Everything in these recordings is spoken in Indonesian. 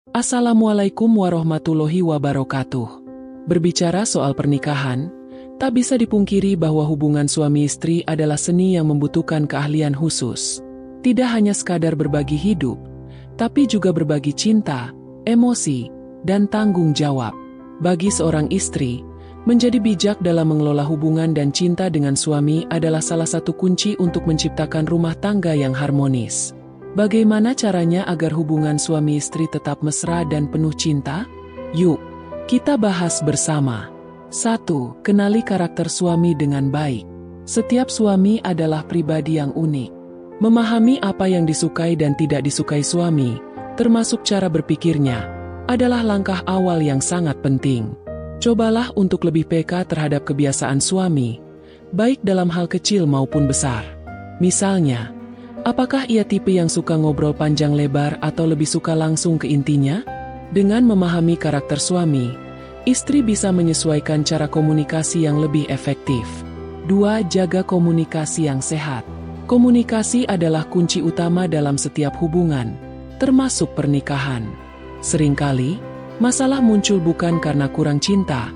Assalamualaikum warahmatullahi wabarakatuh. Berbicara soal pernikahan, tak bisa dipungkiri bahwa hubungan suami istri adalah seni yang membutuhkan keahlian khusus. Tidak hanya sekadar berbagi hidup, tapi juga berbagi cinta, emosi, dan tanggung jawab. Bagi seorang istri, menjadi bijak dalam mengelola hubungan dan cinta dengan suami adalah salah satu kunci untuk menciptakan rumah tangga yang harmonis. Bagaimana caranya agar hubungan suami istri tetap mesra dan penuh cinta? Yuk, kita bahas bersama. 1. Kenali karakter suami dengan baik. Setiap suami adalah pribadi yang unik. Memahami apa yang disukai dan tidak disukai suami, termasuk cara berpikirnya, adalah langkah awal yang sangat penting. Cobalah untuk lebih peka terhadap kebiasaan suami, baik dalam hal kecil maupun besar. Misalnya, apakah ia tipe yang suka ngobrol panjang lebar atau lebih suka langsung ke intinya? Dengan memahami karakter suami, istri bisa menyesuaikan cara komunikasi yang lebih efektif. 2. Jaga komunikasi yang sehat. Komunikasi adalah kunci utama dalam setiap hubungan, termasuk pernikahan. Seringkali, masalah muncul bukan karena kurang cinta,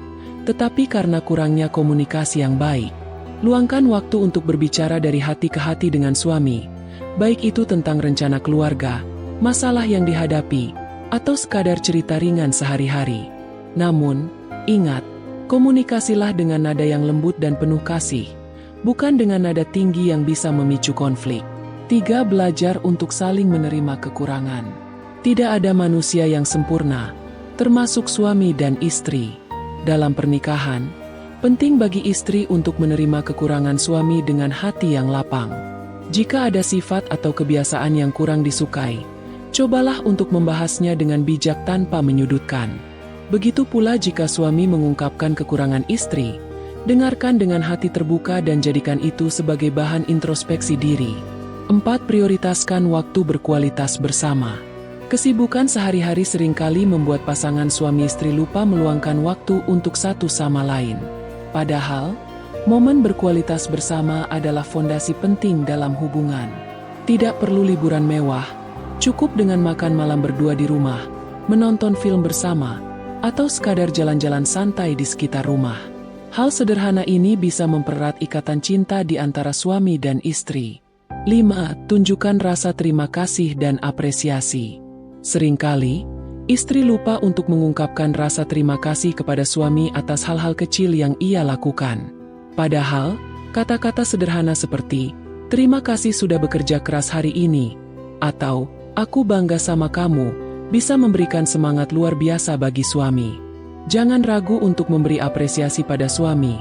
tetapi karena kurangnya komunikasi yang baik. Luangkan waktu untuk berbicara dari hati ke hati dengan suami, baik itu tentang rencana keluarga, masalah yang dihadapi, atau sekadar cerita ringan sehari-hari. Namun, ingat, komunikasilah dengan nada yang lembut dan penuh kasih, bukan dengan nada tinggi yang bisa memicu konflik. 3. Belajar untuk saling menerima kekurangan. Tidak ada manusia yang sempurna, termasuk suami dan istri. Dalam pernikahan, penting bagi istri untuk menerima kekurangan suami dengan hati yang lapang. Jika ada sifat atau kebiasaan yang kurang disukai, cobalah untuk membahasnya dengan bijak tanpa menyudutkan. Begitu pula jika suami mengungkapkan kekurangan istri, dengarkan dengan hati terbuka dan jadikan itu sebagai bahan introspeksi diri. 4. Prioritaskan waktu berkualitas bersama. Kesibukan sehari-hari seringkali membuat pasangan suami istri lupa meluangkan waktu untuk satu sama lain. Padahal, momen berkualitas bersama adalah fondasi penting dalam hubungan. Tidak perlu liburan mewah, cukup dengan makan malam berdua di rumah, menonton film bersama, atau sekadar jalan-jalan santai di sekitar rumah. Hal sederhana ini bisa mempererat ikatan cinta di antara suami dan istri. 5. Tunjukkan rasa terima kasih dan apresiasi. Seringkali, istri lupa untuk mengungkapkan rasa terima kasih kepada suami atas hal-hal kecil yang ia lakukan. Padahal, kata-kata sederhana seperti, "Terima kasih sudah bekerja keras hari ini," atau "Aku bangga sama kamu," bisa memberikan semangat luar biasa bagi suami. Jangan ragu untuk memberi apresiasi pada suami,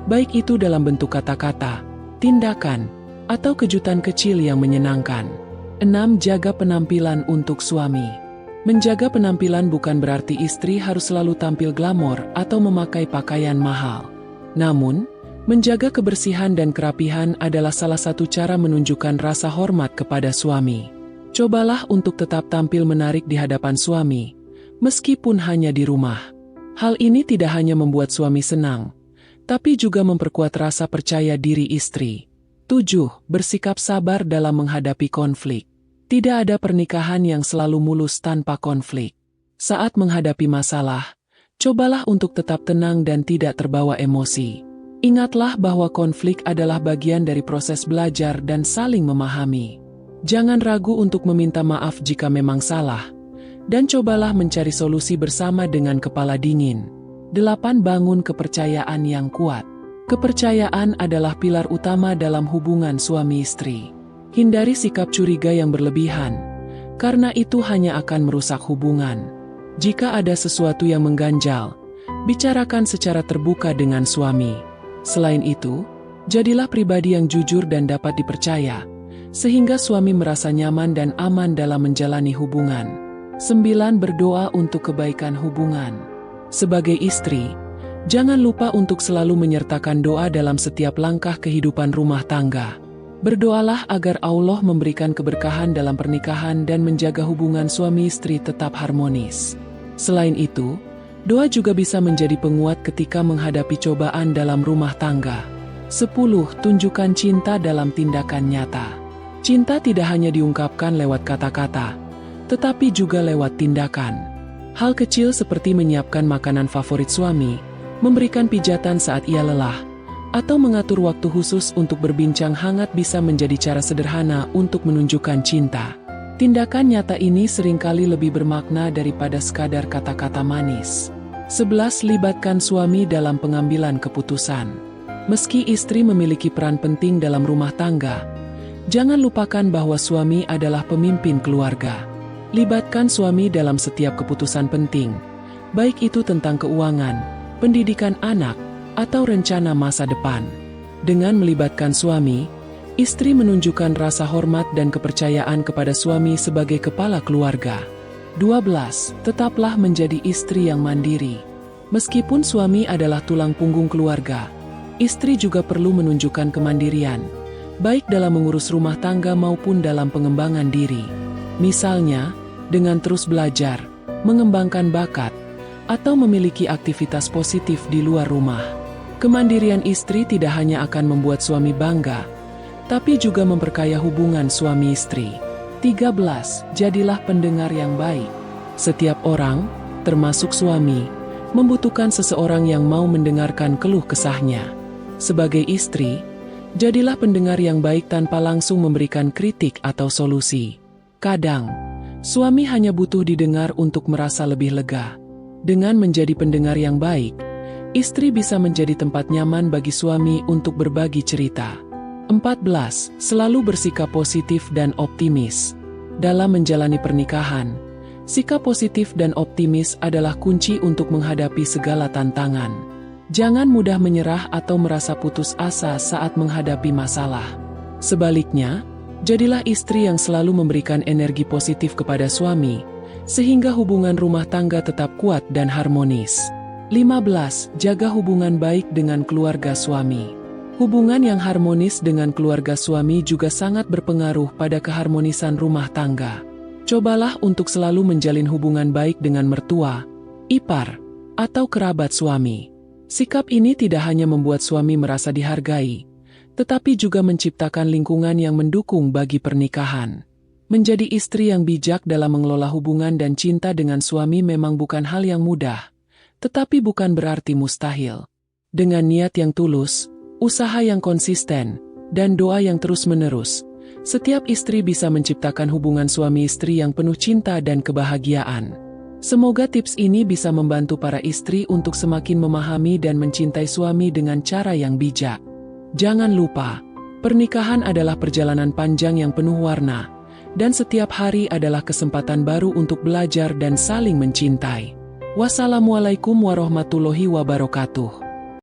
baik itu dalam bentuk kata-kata, tindakan, atau kejutan kecil yang menyenangkan. 6. Jaga penampilan untuk suami. Menjaga penampilan bukan berarti istri harus selalu tampil glamor atau memakai pakaian mahal. Namun, menjaga kebersihan dan kerapihan adalah salah satu cara menunjukkan rasa hormat kepada suami. Cobalah untuk tetap tampil menarik di hadapan suami, meskipun hanya di rumah. Hal ini tidak hanya membuat suami senang, tapi juga memperkuat rasa percaya diri istri. 7. Bersikap sabar dalam menghadapi konflik. Tidak ada pernikahan yang selalu mulus tanpa konflik. Saat menghadapi masalah, cobalah untuk tetap tenang dan tidak terbawa emosi. Ingatlah bahwa konflik adalah bagian dari proses belajar dan saling memahami. Jangan ragu untuk meminta maaf jika memang salah, dan cobalah mencari solusi bersama dengan kepala dingin. 8. Bangun kepercayaan yang kuat. Kepercayaan adalah pilar utama dalam hubungan suami istri. Hindari sikap curiga yang berlebihan, karena itu hanya akan merusak hubungan. Jika ada sesuatu yang mengganjal, bicarakan secara terbuka dengan suami. Selain itu, jadilah pribadi yang jujur dan dapat dipercaya, sehingga suami merasa nyaman dan aman dalam menjalani hubungan. 9. Berdoa untuk kebaikan hubungan. Sebagai istri, jangan lupa untuk selalu menyertakan doa dalam setiap langkah kehidupan rumah tangga. Berdoalah agar Allah memberikan keberkahan dalam pernikahan dan menjaga hubungan suami istri tetap harmonis. Selain itu, doa juga bisa menjadi penguat ketika menghadapi cobaan dalam rumah tangga. 10. Tunjukkan cinta dalam tindakan nyata. Cinta tidak hanya diungkapkan lewat kata-kata, tetapi juga lewat tindakan. Hal kecil seperti menyiapkan makanan favorit suami, memberikan pijatan saat ia lelah, atau mengatur waktu khusus untuk berbincang hangat bisa menjadi cara sederhana untuk menunjukkan cinta. Tindakan nyata ini seringkali lebih bermakna daripada sekadar kata-kata manis. 11. Libatkan suami dalam pengambilan keputusan. Meski istri memiliki peran penting dalam rumah tangga, jangan lupakan bahwa suami adalah pemimpin keluarga. Libatkan suami dalam setiap keputusan penting, baik itu tentang keuangan, pendidikan anak, atau rencana masa depan. Dengan melibatkan suami, istri menunjukkan rasa hormat dan kepercayaan kepada suami sebagai kepala keluarga. 12. Tetaplah menjadi istri yang mandiri. Meskipun suami adalah tulang punggung keluarga, istri juga perlu menunjukkan kemandirian, baik dalam mengurus rumah tangga maupun dalam pengembangan diri. Misalnya, dengan terus belajar, mengembangkan bakat, atau memiliki aktivitas positif di luar rumah. Kemandirian istri tidak hanya akan membuat suami bangga, tapi juga memperkaya hubungan suami istri. 13. Jadilah pendengar yang baik. Setiap orang, termasuk suami, membutuhkan seseorang yang mau mendengarkan keluh kesahnya. Sebagai istri, jadilah pendengar yang baik tanpa langsung memberikan kritik atau solusi. Kadang, suami hanya butuh didengar untuk merasa lebih lega. Dengan menjadi pendengar yang baik, istri bisa menjadi tempat nyaman bagi suami untuk berbagi cerita. 14. Selalu bersikap positif dan optimis. Dalam menjalani pernikahan, sikap positif dan optimis adalah kunci untuk menghadapi segala tantangan. Jangan mudah menyerah atau merasa putus asa saat menghadapi masalah. Sebaliknya, jadilah istri yang selalu memberikan energi positif kepada suami, sehingga hubungan rumah tangga tetap kuat dan harmonis. 15. Jaga hubungan baik dengan keluarga suami. Hubungan yang harmonis dengan keluarga suami juga sangat berpengaruh pada keharmonisan rumah tangga. Cobalah untuk selalu menjalin hubungan baik dengan mertua, ipar, atau kerabat suami. Sikap ini tidak hanya membuat suami merasa dihargai, tetapi juga menciptakan lingkungan yang mendukung bagi pernikahan. Menjadi istri yang bijak dalam mengelola hubungan dan cinta dengan suami memang bukan hal yang mudah, tetapi bukan berarti mustahil. Dengan niat yang tulus, usaha yang konsisten, dan doa yang terus-menerus, setiap istri bisa menciptakan hubungan suami istri yang penuh cinta dan kebahagiaan. Semoga tips ini bisa membantu para istri untuk semakin memahami dan mencintai suami dengan cara yang bijak. Jangan lupa, pernikahan adalah perjalanan panjang yang penuh warna, dan setiap hari adalah kesempatan baru untuk belajar dan saling mencintai. Wassalamualaikum warahmatullahi wabarakatuh.